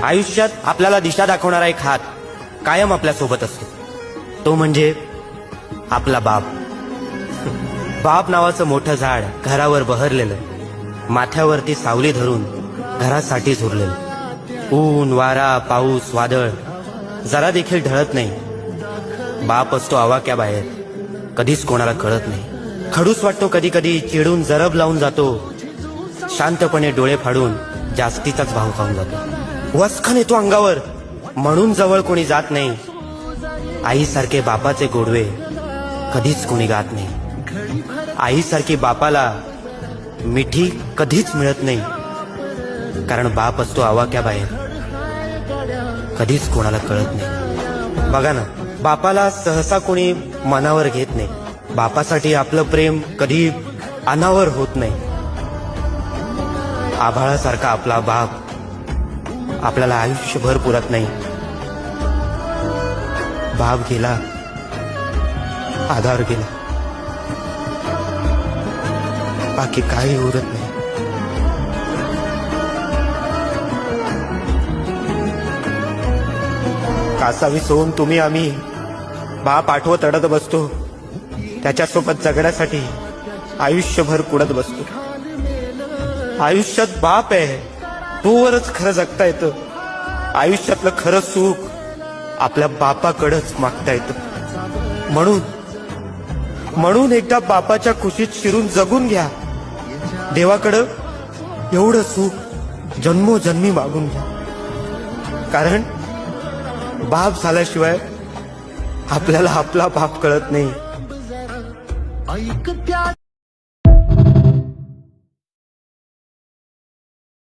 आयुष्यात आपल्याला दिशा दाखवणारा एक हात कायम आपल्या सोबत असतो, तो म्हणजे आपला बाप. बाप नावाचं मोठं झाड घरावर बहरलेलं, माथ्यावरती सावली धरून घरासाठी झुरलेलं. ऊन वारा पाऊस वादळ जरा देखील ढळत नाही. बाप असतो आवाक्याबाहेर, कधीच कोणाला कळत नाही. खडूस वाटतो कधी कधी, चिडून जरब लावून जातो, शांतपणे डोळे फाडून जास्तीचाच भाव खाऊन जातो. वसखन येतो अंगावर म्हणून जवळ कोणी जात नाही. आईसारखे बापाचे गोडवे कधीच कोणी गात नाही. आईसारखी बापाला मिठी कधीच मिळत नाही, कारण बाप असतो आवाक्याबाहेर, कधीच कोणाला कळत नाही. बघा ना, बापाला सहसा कोणी मनावर घेत नाही. बापासाठी आपलं प्रेम कधी अनावर होत नाही. आभाळासारखा आपला बाप आपल्याला आयुष्यभर पुरत नाही. बाप गेला, आधार गेला, बाकी काही उरत नाही. कासावी सोन तुम्ही आम्ही बाप आठवत अडत बसतो. त्याच्यासोबत जगण्यासाठी आयुष्यभर कुडत बसतो. आयुष्यात बाप आहे तोवरच खरं जगता येतं. आयुष्यातलं खरं सुख आपल्या बापाकडंच मागता येतं. म्हणून एकदा बापाच्या खुशीत शिरून जगून घ्या. देवाकडं एवढं सुख जन्मोजन्मी मागून घ्या, कारण बाप झाल्याशिवाय आपल्याला आपला बाप कळत नाही.